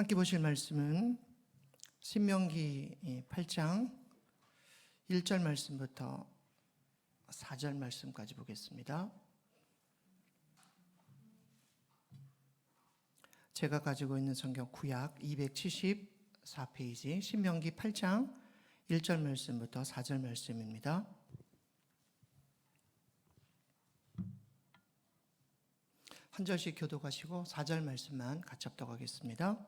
함께 보실 말씀은 신명기 8장 1절 말씀부터 4절 말씀까지 보겠습니다. 제가 가지고 있는 성경 구약 274페이지 신명기 8장 1절 말씀부터 4절 말씀입니다. 한 절씩 교독하시고 4절 말씀만 같이 합독하겠습니다.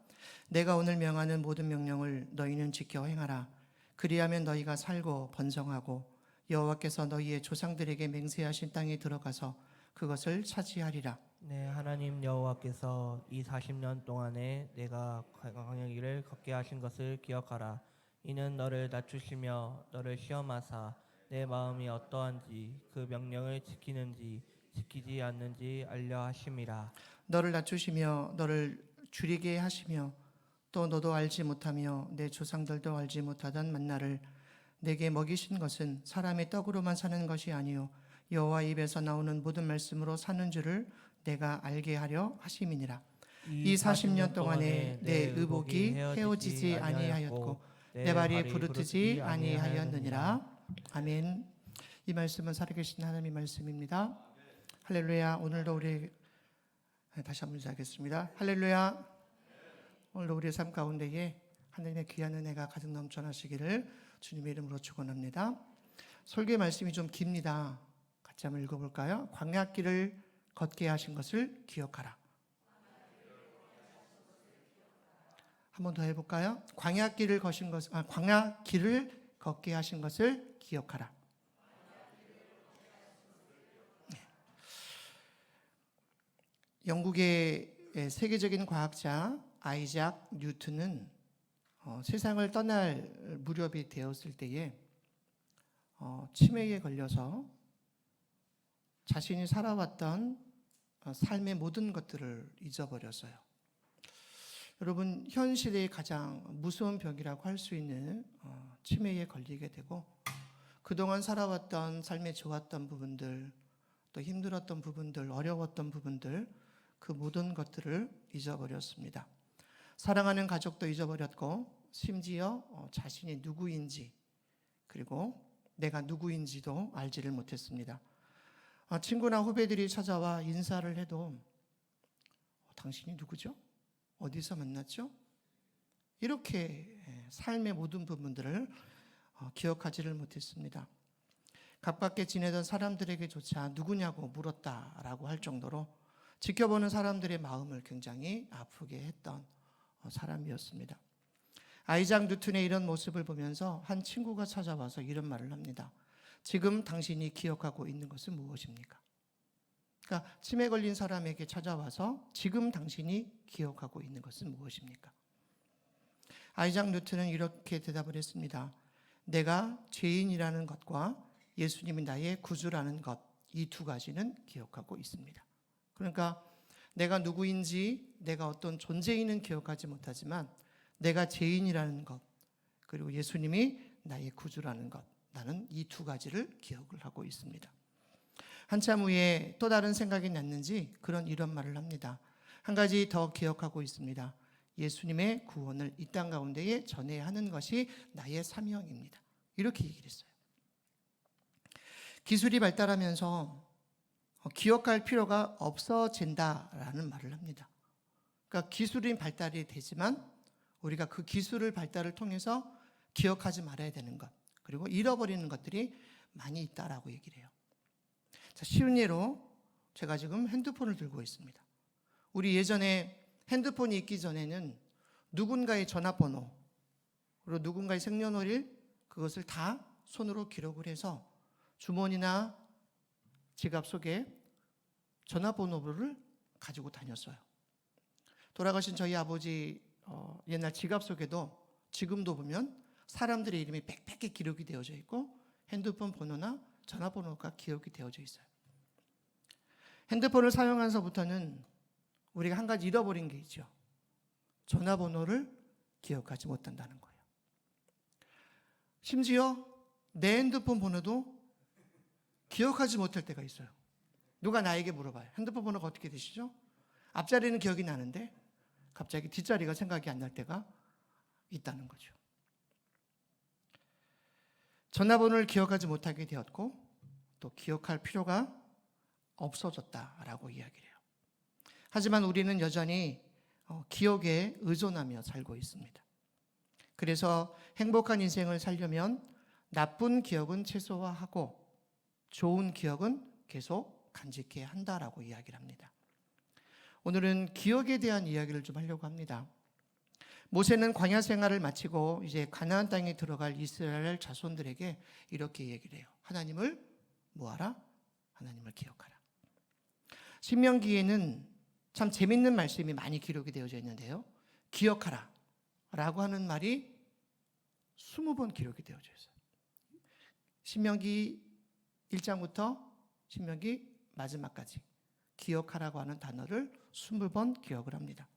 내가 오늘 명하는 모든 명령을 너희는 지켜 행하라. 그리하면 너희가 살고 번성하고 여호와께서 너희의 조상들에게 맹세하신 땅에 들어가서 그것을 차지하리라. 네, 하나님 여호와께서 이 40년 동안에 내가 광야 길을 걷게 하신 것을 기억하라. 이는 너를 낮추시며 너를 시험하사 내 마음이 어떠한지 그 명령을 지키는지 지키지 않는지 알려 하심이라. 너를 낮추시며 너를 줄이게 하시며 또 너도 알지 못하며 내 조상들도 알지 못하던 만나를 내게 먹이신 것은 사람의 떡으로만 사는 것이 아니요 여호와 입에서 나오는 모든 말씀으로 사는 줄을 내가 알게 하려 하심이니라. 이 40년 동안에 내 의복이 헤어지지 아니하였고 내 발이 부르트지 아니하였느니라. 아멘. 이 말씀은 살아계신 하나님의 말씀입니다. 할렐루야. 오늘도 우리 다시 한번 시작하겠습니다. 할렐루야. 오늘도 우리의 삶 가운데에 하나님의 귀한 은혜가 가득 넘쳐나시기를 주님의 이름으로 축원합니다. 설교의 말씀이 좀 깁니다. 같이 한번 읽어볼까요? 광야길을 걷게 하신 것을 기억하라. 한번 더 해볼까요? 광야길을 걷게 하신 것을 기억하라. 영국의 세계적인 과학자 아이작 뉴턴은 세상을 떠날 무렵이 되었을 때에 치매에 걸려서 자신이 살아왔던 삶의 모든 것들을 잊어버렸어요. 여러분, 현 시대의 가장 무서운 병이라고 할 수 있는 치매에 걸리게 되고 그동안 살아왔던 삶에 좋았던 부분들, 또 힘들었던 부분들, 어려웠던 부분들, 그 모든 것들을 잊어버렸습니다. 사랑하는 가족도 잊어버렸고 심지어 자신이 누구인지 그리고 내가 누구인지도 알지를 못했습니다. 친구나 후배들이 찾아와 인사를 해도 당신이 누구죠? 어디서 만났죠? 이렇게 삶의 모든 부분들을 기억하지를 못했습니다. 가깝게 지내던 사람들에게조차 누구냐고 물었다라고 할 정도로 지켜보는 사람들의 마음을 굉장히 아프게 했던 사람이었습니다. 아이작 뉴턴의 이런 모습을 보면서 한 친구가 찾아와서 이런 말을 합니다. 지금 당신이 기억하고 있는 것은 무엇입니까? 그러니까 치매 걸린 사람에게 찾아와서 지금 당신이 기억하고 있는 것은 무엇입니까? 아이작 뉴턴은 이렇게 대답을 했습니다. 내가 죄인이라는 것과 예수님이 나의 구주라는 것, 이 두 가지는 기억하고 있습니다. 그러니까 내가 누구인지 내가 어떤 존재인은 기억하지 못하지만 내가 죄인이라는 것 그리고 예수님이 나의 구주라는 것, 나는 이 두 가지를 기억을 하고 있습니다. 한참 후에 또 다른 생각이 났는지 이런 말을 합니다. 한 가지 더 기억하고 있습니다. 예수님의 구원을 이 땅 가운데에 전해야 하는 것이 나의 사명입니다. 이렇게 얘기를 했어요. 기술이 발달하면서 기억할 필요가 없어진다라는 말을 합니다. 그러니까 기술이 발달이 되지만 우리가 그 기술을 발달을 통해서 기억하지 말아야 되는 것 그리고 잃어버리는 것들이 많이 있다라고 얘기를 해요. 자, 쉬운 예로 제가 지금 핸드폰을 들고 있습니다. 우리 예전에 핸드폰이 있기 전에는 누군가의 전화번호 그리고 누군가의 생년월일 그것을 다 손으로 기록을 해서 주머니나 지갑 속에 전화번호를 가지고 다녔어요. 돌아가신 저희 아버지 옛날 지갑 속에도 지금도 보면 사람들의 이름이 빽빽히 기록이 되어져 있고 핸드폰 번호나 전화번호가 기록이 되어져 있어요. 핸드폰을 사용하면서부터는 우리가 한 가지 잃어버린 게 있죠. 전화번호를 기억하지 못한다는 거예요. 심지어 내 핸드폰 번호도 기억하지 못할 때가 있어요. 누가 나에게 물어봐요. 핸드폰 번호가 어떻게 되시죠? 앞자리는 기억이 나는데 갑자기 뒷자리가 생각이 안 날 때가 있다는 거죠. 전화번호를 기억하지 못하게 되었고 또 기억할 필요가 없어졌다라고 이야기를 해요. 하지만 우리는 여전히 기억에 의존하며 살고 있습니다. 그래서 행복한 인생을 살려면 나쁜 기억은 최소화하고 좋은 기억은 계속 간직해야 한다라고 이야기를 합니다. 오늘은 기억에 대한 이야기를 좀 하려고 합니다. 모세는 광야 생활을 마치고 이제 가나안 땅에 들어갈 이스라엘 자손들에게 이렇게 얘기를 해요. 하나님을 뭐하라? 하나님을 기억하라. 신명기에는 참 재밌는 말씀이 많이 기록이 되어져 있는데요. 기억하라 라고 하는 말이 20번 기록이 되어져 있어요. 신명기 1장부터 신명기 마지막까지 기억하라고 하는 단어를 20번 기억을 합니다.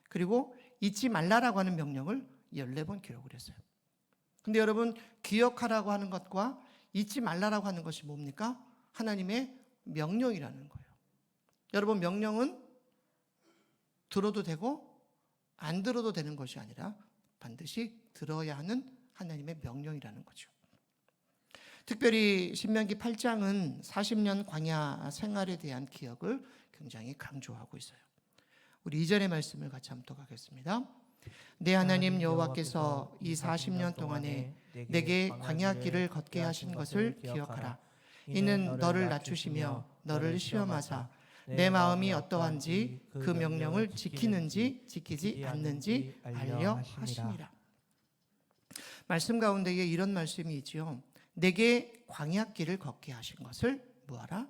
그리고 잊지 말라라고 하는 명령을 14번 기록을 했어요. 근데 여러분, 기억하라고 하는 것과 잊지 말라라고 하는 것이 뭡니까? 하나님의 명령이라는 거예요. 여러분, 명령은 들어도 되고 안 들어도 되는 것이 아니라 반드시 들어야 하는 하나님의 명령이라는 거죠. 특별히 신명기 8장은 40년 광야 생활에 대한 기억을 굉장히 강조하고 있어요. 우리 2절의 말씀을 같이 함께 하겠습니다. 내 하나님 여호와께서 이 40년 동안에 내게 광야 길을 걷게 하신 것을 기억하라. 이는 너를 낮추시며 너를 시험하사 내 마음이 어떠한지 그 명령을 지키는지 지키지 않는지 알려 하심이라. 말씀 가운데에 이런 말씀이 있지요. 내게 광야 길을 걷게 하신 것을 뭐하라?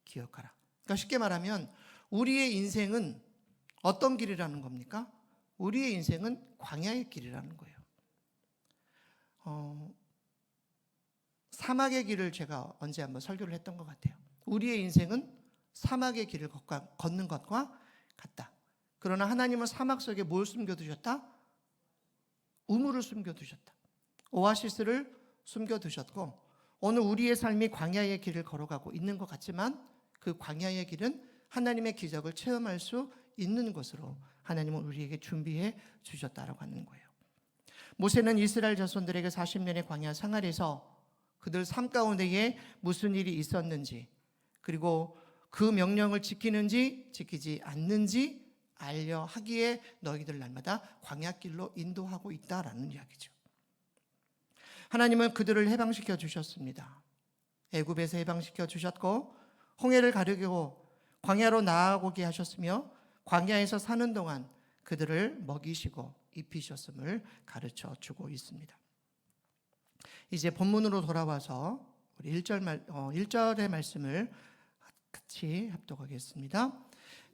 기억하라. 그러니까 쉽게 말하면 우리의 인생은 어떤 길이라는 겁니까? 우리의 인생은 광야의 길이라는 거예요. 사막의 길을 제가 언제 한번 설교를 했던 것 같아요. 우리의 인생은 사막의 길을 걷는 것과 같다. 그러나 하나님은 사막 속에 뭘 숨겨두셨다? 우물을 숨겨두셨다. 오아시스를 숨겨두셨고 오늘 우리의 삶이 광야의 길을 걸어가고 있는 것 같지만 그 광야의 길은 하나님의 기적을 체험할 수 있는 것으로 하나님은 우리에게 준비해 주셨다라고 하는 거예요. 모세는 이스라엘 자손들에게 40년의 광야 생활에서 그들 삶 가운데에 무슨 일이 있었는지 그리고 그 명령을 지키는지 지키지 않는지 알려 하기에 너희들 날마다 광야길로 인도하고 있다라는 이야기죠. 하나님은 그들을 해방시켜 주셨습니다. 애굽에서 해방시켜 주셨고 홍해를 가르고 광야로 나아오게 하셨으며 광야에서 사는 동안 그들을 먹이시고 입히셨음을 가르쳐 주고 있습니다. 이제 본문으로 돌아와서 우리 1절의 말씀을 같이 합독하겠습니다.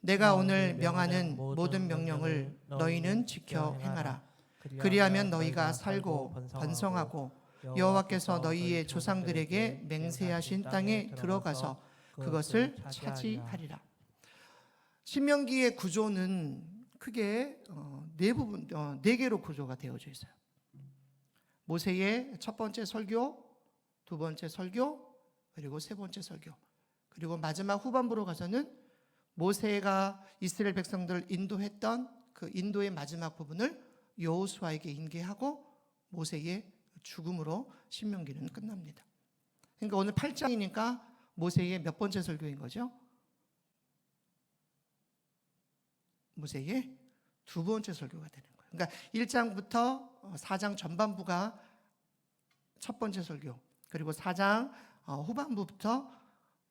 내가 오늘 명하는 모든 명령을 너희는 지켜 행하라. 그리하면 너희가 살고 번성하고 여호와께서 너희의 조상들에게 맹세하신 땅에 들어가서 그것을 차지하리라. 신명기의 구조는 크게 네 개로 구조가 되어져 있어요. 모세의 첫 번째 설교, 두 번째 설교, 그리고 세 번째 설교, 그리고 마지막 후반부로 가서는 모세가 이스라엘 백성들을 인도했던 그 인도의 마지막 부분을 여호수아에게 인계하고 모세의 죽음으로 신명기는 끝납니다. 그러니까 오늘 8장이니까 모세의 몇 번째 설교인 거죠? 모세의 두 번째 설교가 되는 거예요. 그러니까 1장부터 4장 전반부가 첫 번째 설교, 그리고 4장 후반부부터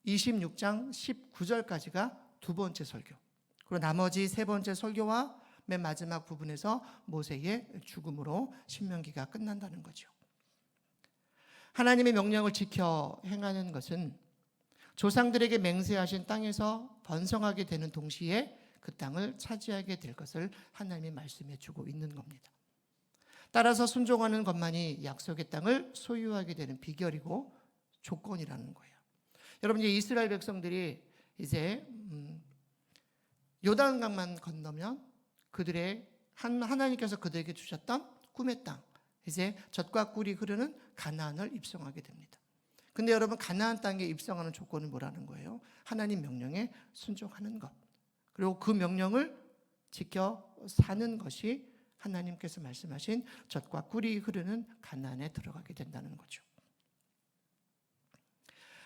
26장 19절까지가 두 번째 설교, 그리고 나머지 세 번째 설교와 맨 마지막 부분에서 모세의 죽음으로 신명기가 끝난다는 거죠. 하나님의 명령을 지켜 행하는 것은 조상들에게 맹세하신 땅에서 번성하게 되는 동시에 그 땅을 차지하게 될 것을 하나님이 말씀해 주고 있는 겁니다. 따라서 순종하는 것만이 약속의 땅을 소유하게 되는 비결이고 조건이라는 거예요. 여러분, 이제 이스라엘 백성들이 이제 요단강만 건너면 그들의 하나님께서 그들에게 주셨던 꿈의 땅, 이제 젖과 꿀이 흐르는 가나안을 입성하게 됩니다. 근데 여러분, 가나안 땅에 입성하는 조건은 뭐라는 거예요? 하나님 명령에 순종하는 것, 그리고 그 명령을 지켜 사는 것이 하나님께서 말씀하신 젖과 꿀이 흐르는 가나안에 들어가게 된다는 거죠.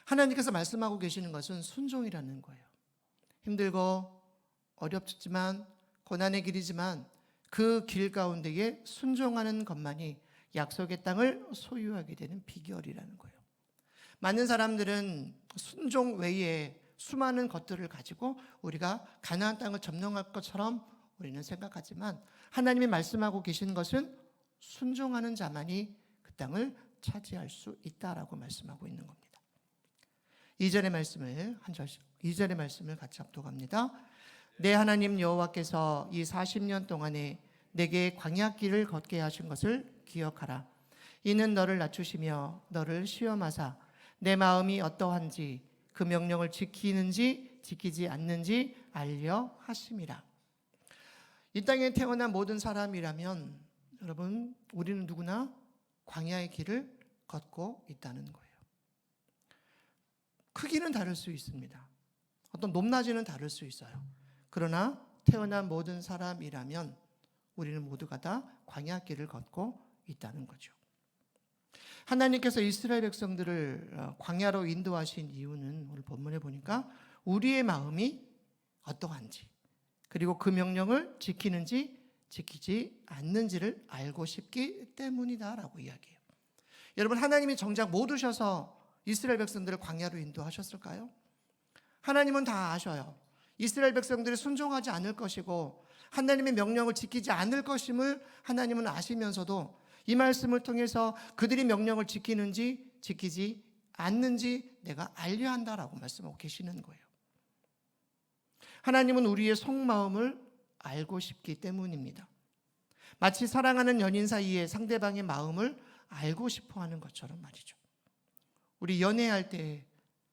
하나님께서 말씀하고 계시는 것은 순종이라는 거예요. 힘들고 어렵지만 고난의 길이지만 그 길 가운데에 순종하는 것만이 약속의 땅을 소유하게 되는 비결이라는 거예요. 많은 사람들은 순종 외에 수많은 것들을 가지고 우리가 가나안 땅을 점령할 것처럼 우리는 생각하지만 하나님이 말씀하고 계신 것은 순종하는 자만이 그 땅을 차지할 수 있다라고 말씀하고 있는 겁니다. 2절의 말씀을 같이 합독합니다. 내 하나님 여호와께서 이 40년 동안에 내게 광야길을 걷게 하신 것을 기억하라. 이는 너를 낮추시며 너를 시험하사 내 마음이 어떠한지 그 명령을 지키는지 지키지 않는지 알려 하심이라. 이 땅에 태어난 모든 사람이라면 여러분 우리는 누구나 광야의 길을 걷고 있다는 거예요. 크기는 다를 수 있습니다. 어떤 높낮이는 다를 수 있어요. 그러나 태어난 모든 사람이라면 우리는 모두가 다 광야길을 걷고 있다는 거죠. 하나님께서 이스라엘 백성들을 광야로 인도하신 이유는 오늘 본문에 보니까 우리의 마음이 어떠한지 그리고 그 명령을 지키는지 지키지 않는지를 알고 싶기 때문이다라고 이야기해요. 여러분 하나님이 정작 못 오셔서 이스라엘 백성들을 광야로 인도하셨을까요? 하나님은 다 아셔요. 이스라엘 백성들이 순종하지 않을 것이고 하나님의 명령을 지키지 않을 것임을 하나님은 아시면서도 이 말씀을 통해서 그들이 명령을 지키는지 지키지 않는지 내가 알려야 한다라고 말씀하고 계시는 거예요. 하나님은 우리의 속마음을 알고 싶기 때문입니다. 마치 사랑하는 연인 사이에 상대방의 마음을 알고 싶어 하는 것처럼 말이죠. 우리 연애할 때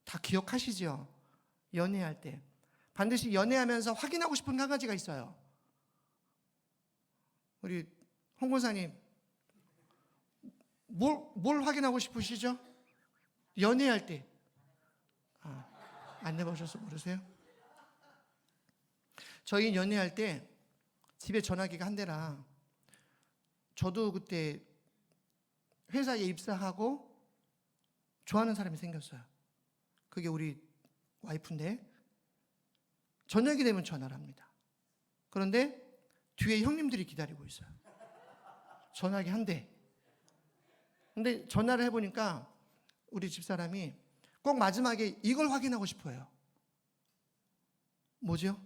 다 기억하시죠? 연애할 때 반드시 연애하면서 확인하고 싶은 한 가지가 있어요. 우리 홍 권사님 뭘 확인하고 싶으시죠? 연애할 때. 안 해보셔서 모르세요? 저희 연애할 때 집에 전화기가 한 대라. 저도 그때 회사에 입사하고 좋아하는 사람이 생겼어요. 그게 우리 와이프인데 저녁이 되면 전화를 합니다. 그런데 뒤에 형님들이 기다리고 있어요. 전화기 한 대. 근데 전화를 해보니까 우리 집사람이 꼭 마지막에 이걸 확인하고 싶어요. 뭐죠?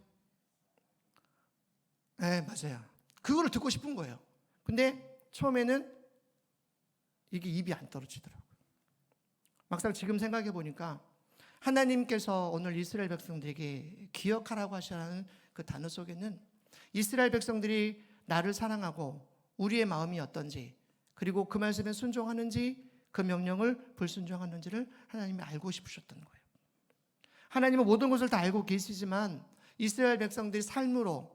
네, 맞아요. 그거를 듣고 싶은 거예요. 근데 처음에는 이게 입이 안 떨어지더라고요. 막상 지금 생각해 보니까 하나님께서 오늘 이스라엘 백성들에게 기억하라고 하시는 그 단어 속에는 이스라엘 백성들이 나를 사랑하고 우리의 마음이 어떤지 그리고 그 말씀에 순종하는지 그 명령을 불순종하는지를 하나님이 알고 싶으셨던 거예요. 하나님은 모든 것을 다 알고 계시지만 이스라엘 백성들의 삶으로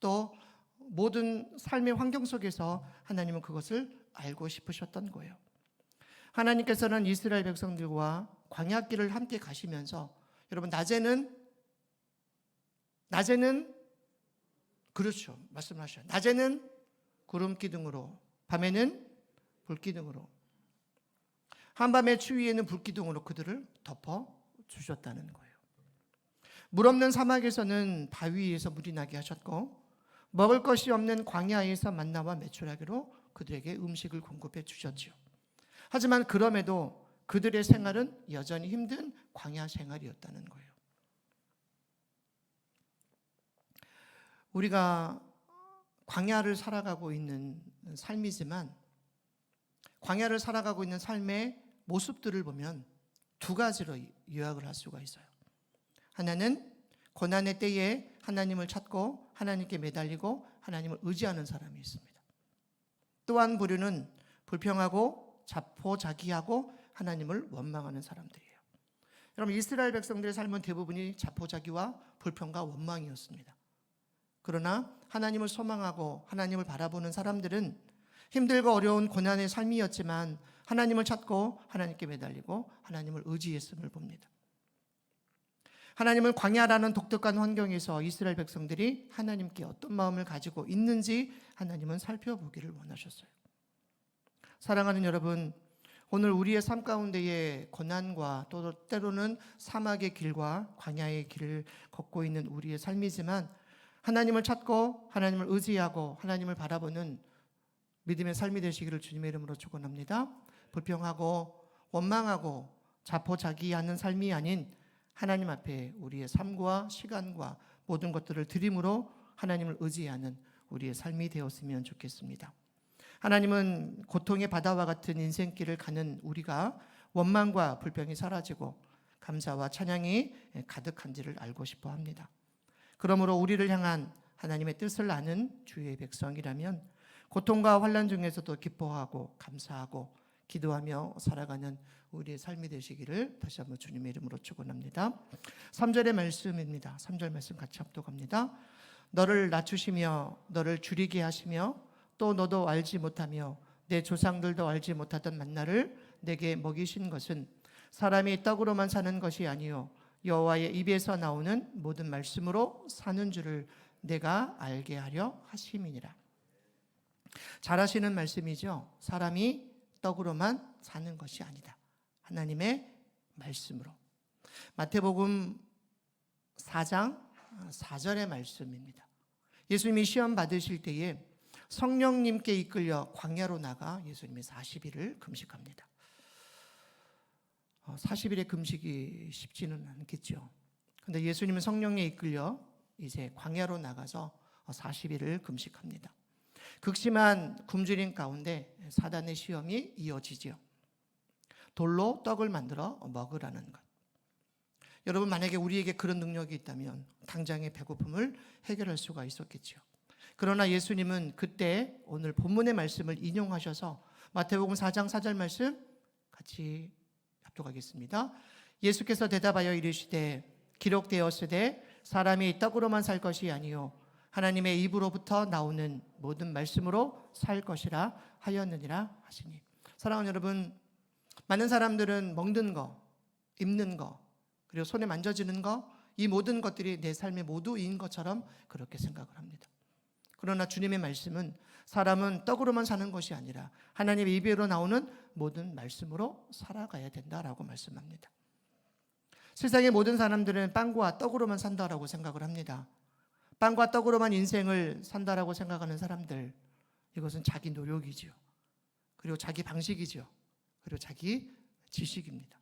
또 모든 삶의 환경 속에서 하나님은 그것을 알고 싶으셨던 거예요. 하나님께서는 이스라엘 백성들과 광야길을 함께 가시면서 여러분 낮에는 그렇죠. 말씀하셔요. 낮에는 구름 기둥으로 밤에는 불 기둥으로 한밤의 추위에는 불 기둥으로 그들을 덮어 주셨다는 거예요. 물 없는 사막에서는 바위 위에서 물이 나게 하셨고 먹을 것이 없는 광야에서 만나와 메추라기로 그들에게 음식을 공급해 주셨지요. 하지만 그럼에도 그들의 생활은 여전히 힘든 광야 생활이었다는 거예요. 우리가 광야를 살아가고 있는 삶이지만 광야를 살아가고 있는 삶의 모습들을 보면 두 가지로 요약을 할 수가 있어요. 하나는 고난의 때에 하나님을 찾고 하나님께 매달리고 하나님을 의지하는 사람이 있습니다. 또 한 부류는 불평하고 자포자기하고 하나님을 원망하는 사람들이에요. 여러분 이스라엘 백성들의 삶은 대부분이 자포자기와 불평과 원망이었습니다. 그러나 하나님을 소망하고 하나님을 바라보는 사람들은 힘들고 어려운 고난의 삶이었지만 하나님을 찾고 하나님께 매달리고 하나님을 의지했음을 봅니다. 하나님은 광야라는 독특한 환경에서 이스라엘 백성들이 하나님께 어떤 마음을 가지고 있는지 하나님은 살펴보기를 원하셨어요. 사랑하는 여러분, 오늘 우리의 삶 가운데의 고난과 또 때로는 사막의 길과 광야의 길을 걷고 있는 우리의 삶이지만 하나님을 찾고 하나님을 의지하고 하나님을 바라보는 믿음의 삶이 되시기를 주님의 이름으로 축원합니다. 불평하고 원망하고 자포자기하는 삶이 아닌 하나님 앞에 우리의 삶과 시간과 모든 것들을 드림으로 하나님을 의지하는 우리의 삶이 되었으면 좋겠습니다. 하나님은 고통의 바다와 같은 인생길을 가는 우리가 원망과 불평이 사라지고 감사와 찬양이 가득한지를 알고 싶어 합니다. 그러므로 우리를 향한 하나님의 뜻을 아는 주의 백성이라면 고통과 환난 중에서도 기뻐하고 감사하고 기도하며 살아가는 우리의 삶이 되시기를 다시 한번 주님의 이름으로 축원합니다. 3절의 말씀입니다. 3절 말씀 같이 합독합니다. 너를 낮추시며 너를 줄이게 하시며 또 너도 알지 못하며 내 조상들도 알지 못하던 만나를 내게 먹이신 것은 사람이 떡으로만 사는 것이 아니요 여호와의 입에서 나오는 모든 말씀으로 사는 줄을 내가 알게 하려 하심이니라. 잘하시는 말씀이죠. 사람이 떡으로만 사는 것이 아니다. 하나님의 말씀으로. 마태복음 4장 4절의 말씀입니다. 예수님이 시험 받으실 때에 성령님께 이끌려 광야로 나가 예수님이 40일을 금식합니다. 40일의 금식이 쉽지는 않겠죠. 그런데 예수님은 성령에 이끌려 이제 광야로 나가서 40일을 금식합니다. 극심한 굶주림 가운데 사단의 시험이 이어지죠. 돌로 떡을 만들어 먹으라는 것. 여러분, 만약에 우리에게 그런 능력이 있다면 당장의 배고픔을 해결할 수가 있었겠죠. 그러나 예수님은 그때 오늘 본문의 말씀을 인용하셔서 마태복음 4장 4절 말씀 같이 합독하겠습니다. 예수께서 대답하여 이르시되 기록되었으되 사람이 떡으로만 살 것이 아니요 하나님의 입으로부터 나오는 모든 말씀으로 살 것이라 하였느니라 하시니. 사랑하는 여러분, 많은 사람들은 먹는 거, 입는 거, 그리고 손에 만져지는 거, 이 모든 것들이 내 삶의 모두인 것처럼 그렇게 생각을 합니다. 그러나 주님의 말씀은 사람은 떡으로만 사는 것이 아니라 하나님의 입으로 나오는 모든 말씀으로 살아가야 된다라고 말씀합니다. 세상의 모든 사람들은 빵과 떡으로만 산다라고 생각을 합니다. 빵과 떡으로만 인생을 산다라고 생각하는 사람들, 이것은 자기 노력이죠. 그리고 자기 방식이죠. 그리고 자기 지식입니다.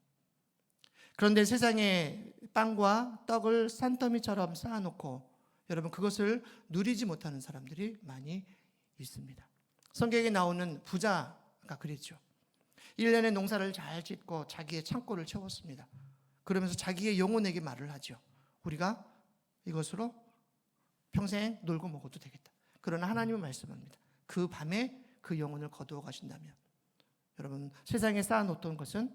그런데 세상에 빵과 떡을 산더미처럼 쌓아놓고 여러분 그것을 누리지 못하는 사람들이 많이 있습니다. 성경에 나오는 부자가 그랬죠. 1년에 농사를 잘 짓고 자기의 창고를 채웠습니다. 그러면서 자기의 영혼에게 말을 하죠. 우리가 이것으로 평생 놀고 먹어도 되겠다. 그러나 하나님은 말씀합니다. 그 밤에 그 영혼을 거두어 가신다면 여러분 세상에 쌓아놓던 것은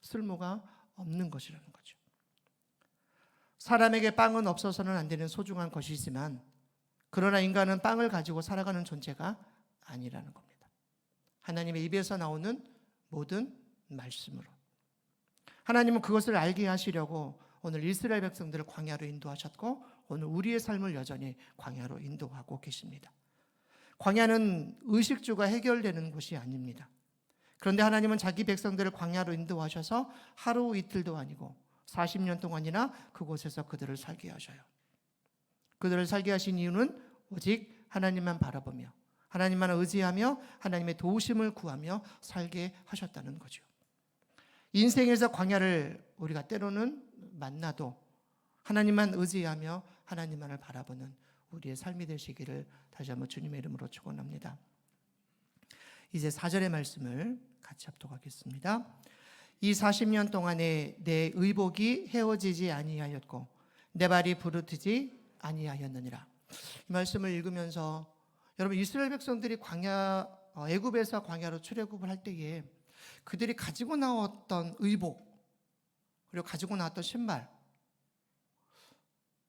쓸모가 없는 것이라는 거죠. 사람에게 빵은 없어서는 안 되는 소중한 것이지만 그러나 인간은 빵을 가지고 살아가는 존재가 아니라는 겁니다. 하나님의 입에서 나오는 모든 말씀으로. 하나님은 그것을 알게 하시려고 오늘 이스라엘 백성들을 광야로 인도하셨고 오늘 우리의 삶을 여전히 광야로 인도하고 계십니다. 광야는 의식주가 해결되는 곳이 아닙니다. 그런데 하나님은 자기 백성들을 광야로 인도하셔서 하루 이틀도 아니고 40년 동안이나 그곳에서 그들을 살게 하셔요. 그들을 살게 하신 이유는 오직 하나님만 바라보며 하나님만 의지하며 하나님의 도우심을 구하며 살게 하셨다는 거죠. 인생에서 광야를 우리가 때로는 만나도 하나님만 의지하며 하나님만을 바라보는 우리의 삶이 되시기를 다시 한번 주님의 이름으로 축원합니다. 이제 4절의 말씀을 같이 합독하겠습니다. 이 40년 동안에 내 의복이 헤어지지 아니하였고 내 발이 부르트지 아니하였느니라. 이 말씀을 읽으면서 여러분 이스라엘 백성들이 애굽에서 광야로 출애굽을 할 때에 그들이 가지고 나왔던 의복 그리고 가지고 나왔던 신발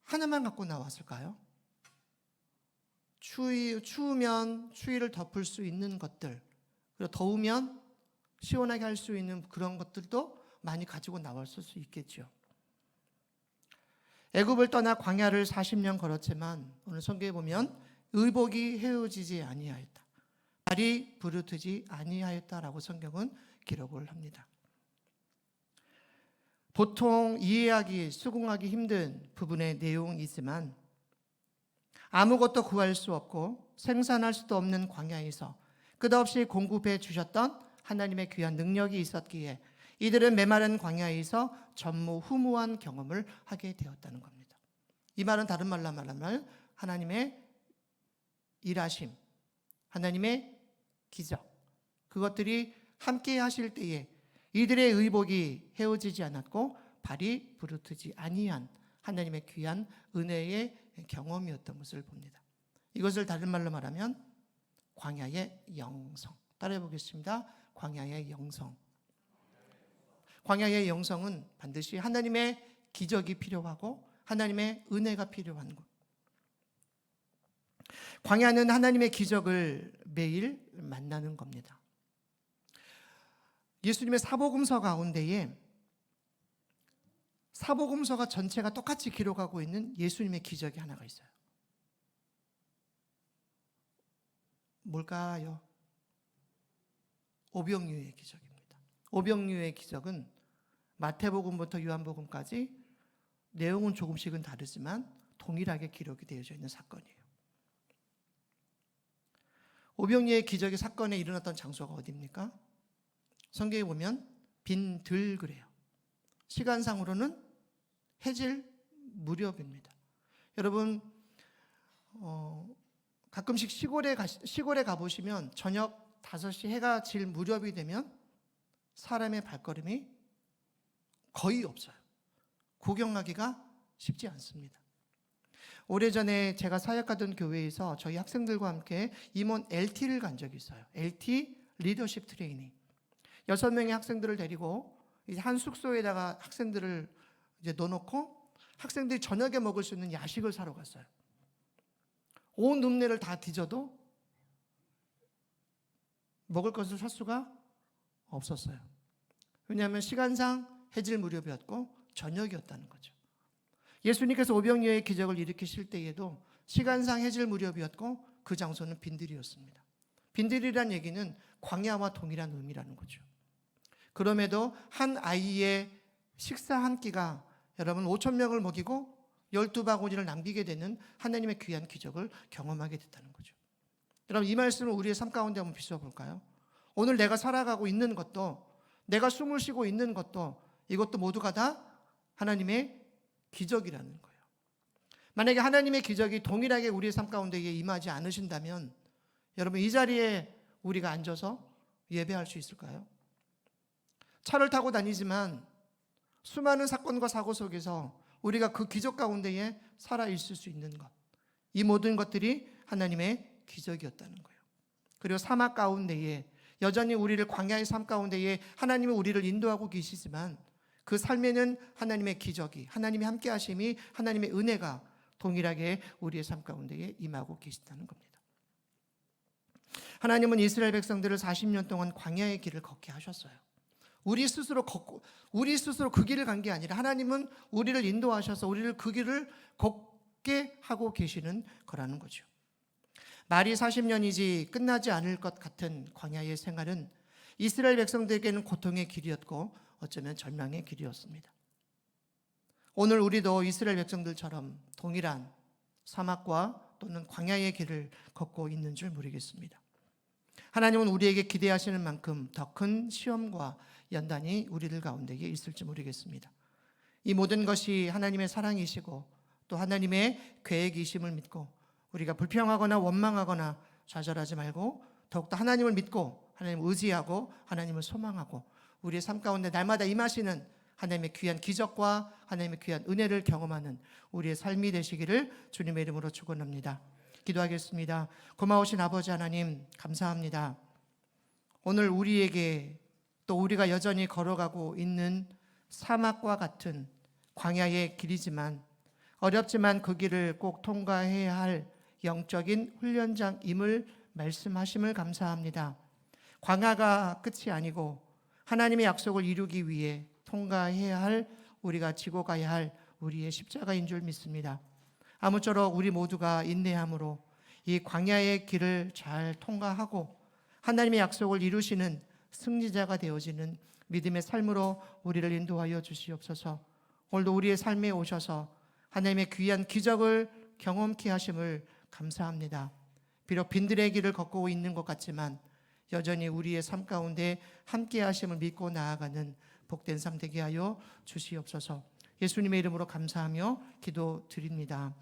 하나만 갖고 나왔을까요? 추우면 추위를 덮을 수 있는 것들, 그리고 더우면 시원하게 할 수 있는 그런 것들도 많이 가지고 나왔을 수 있겠죠. 애굽을 떠나 광야를 40년 걸었지만 오늘 성경에 보면 의복이 헤어지지 아니하였다. 발이 부르트지 아니하였다라고 성경은 기록을 합니다. 보통 이해하기, 수긍하기 힘든 부분의 내용이지만 아무것도 구할 수 없고 생산할 수도 없는 광야에서 끝없이 공급해 주셨던 하나님의 귀한 능력이 있었기에 이들은 메마른 광야에서 전무후무한 경험을 하게 되었다는 겁니다. 이 말은 다른 말로 말하면 하나님의 일하심, 하나님의 기적, 그것들이 함께 하실 때에 이들의 의복이 헤어지지 않았고 발이 부르트지 아니한 하나님의 귀한 은혜의 경험이었던 것을 봅니다. 이것을 다른 말로 말하면 광야의 영성. 따라해 보겠습니다. 광야의 영성. 광야의 영성은 반드시 하나님의 기적이 필요하고 하나님의 은혜가 필요한 것. 광야는 하나님의 기적을 매일 만나는 겁니다. 예수님의 사복음서 가운데에 사복음서가 전체가 똑같이 기록하고 있는 예수님의 기적이 하나가 있어요. 뭘까요? 오병이어의 기적입니다. 오병이어의 기적은 마태복음부터 요한복음까지 내용은 조금씩은 다르지만 동일하게 기록이 되어져 있는 사건이에요. 오병이어의 기적의 사건에 일어났던 장소가 어디입니까? 성경에 보면 빈들 그래요. 시간상으로는 해질 무렵입니다. 여러분 가끔씩 시골에 가보시면 저녁 5시 해가 질 무렵이 되면 사람의 발걸음이 거의 없어요. 구경하기가 쉽지 않습니다. 오래전에 제가 사역하던 교회에서 저희 학생들과 함께 임원 LT를 간 적이 있어요. LT 리더십 트레이닝. 6명의 학생들을 데리고 이제 한 숙소에다가 학생들을 이제 넣어놓고 학생들이 저녁에 먹을 수 있는 야식을 사러 갔어요. 온 읍내를 다 뒤져도 먹을 것을 살 수가 없었어요. 왜냐하면 시간상 해질 무렵이었고 저녁이었다는 거죠. 예수님께서 오병이어의 기적을 일으키실 때에도 시간상 해질 무렵이었고 그 장소는 빈들이었습니다. 빈들이란 얘기는 광야와 동일한 의미라는 거죠. 그럼에도 한 아이의 식사 한 끼가 여러분 5,000명을 먹이고 12바구니를 남기게 되는 하나님의 귀한 기적을 경험하게 됐다는 거죠. 여러분 이 말씀을 우리의 삶 가운데 한번 비추어 볼까요? 오늘 내가 살아가고 있는 것도 내가 숨을 쉬고 있는 것도 이것도 모두가 다 하나님의 기적이라는 거예요. 만약에 하나님의 기적이 동일하게 우리의 삶 가운데 임하지 않으신다면 여러분 이 자리에 우리가 앉아서 예배할 수 있을까요? 차를 타고 다니지만 수많은 사건과 사고 속에서 우리가 그 기적 가운데에 살아있을 수 있는 것, 이 모든 것들이 하나님의 기적이었다는 거예요. 그리고 사막 가운데에 여전히 우리를 광야의 삶 가운데에 하나님이 우리를 인도하고 계시지만 그 삶에는 하나님의 기적이, 하나님의 함께 하심이, 하나님의 은혜가 동일하게 우리의 삶 가운데에 임하고 계시다는 겁니다. 하나님은 이스라엘 백성들을 40년 동안 광야의 길을 걷게 하셨어요. 우리 스스로 그 길을 간 게 아니라 하나님은 우리를 인도하셔서 우리를 그 길을 걷게 하고 계시는 거라는 거죠. 말이 40년이지 끝나지 않을 것 같은 광야의 생활은 이스라엘 백성들에게는 고통의 길이었고 어쩌면 절망의 길이었습니다. 오늘 우리도 이스라엘 백성들처럼 동일한 사막과 또는 광야의 길을 걷고 있는 줄 모르겠습니다. 하나님은 우리에게 기대하시는 만큼 더 큰 시험과 연단이 우리들 가운데에 있을지 모르겠습니다. 이 모든 것이 하나님의 사랑이시고 또 하나님의 계획이심을 믿고 우리가 불평하거나 원망하거나 좌절하지 말고 더욱더 하나님을 믿고 하나님을 의지하고 하나님을 소망하고 우리의 삶 가운데 날마다 임하시는 하나님의 귀한 기적과 하나님의 귀한 은혜를 경험하는 우리의 삶이 되시기를 주님의 이름으로 축원합니다. 기도하겠습니다. 고마우신 아버지 하나님 감사합니다. 오늘 우리에게 또 우리가 여전히 걸어가고 있는 사막과 같은 광야의 길이지만 어렵지만 그 길을 꼭 통과해야 할 영적인 훈련장임을 말씀하심을 감사합니다. 광야가 끝이 아니고 하나님의 약속을 이루기 위해 통과해야 할 우리가 지고 가야 할 우리의 십자가인 줄 믿습니다. 아무쪼록 우리 모두가 인내함으로 이 광야의 길을 잘 통과하고 하나님의 약속을 이루시는 승리자가 되어지는 믿음의 삶으로 우리를 인도하여 주시옵소서. 오늘도 우리의 삶에 오셔서 하나님의 귀한 기적을 경험케 하심을 감사합니다. 비록 빈들의 길을 걷고 있는 것 같지만 여전히 우리의 삶 가운데 함께 하심을 믿고 나아가는 복된 삶 되게 하여 주시옵소서. 예수님의 이름으로 감사하며 기도드립니다.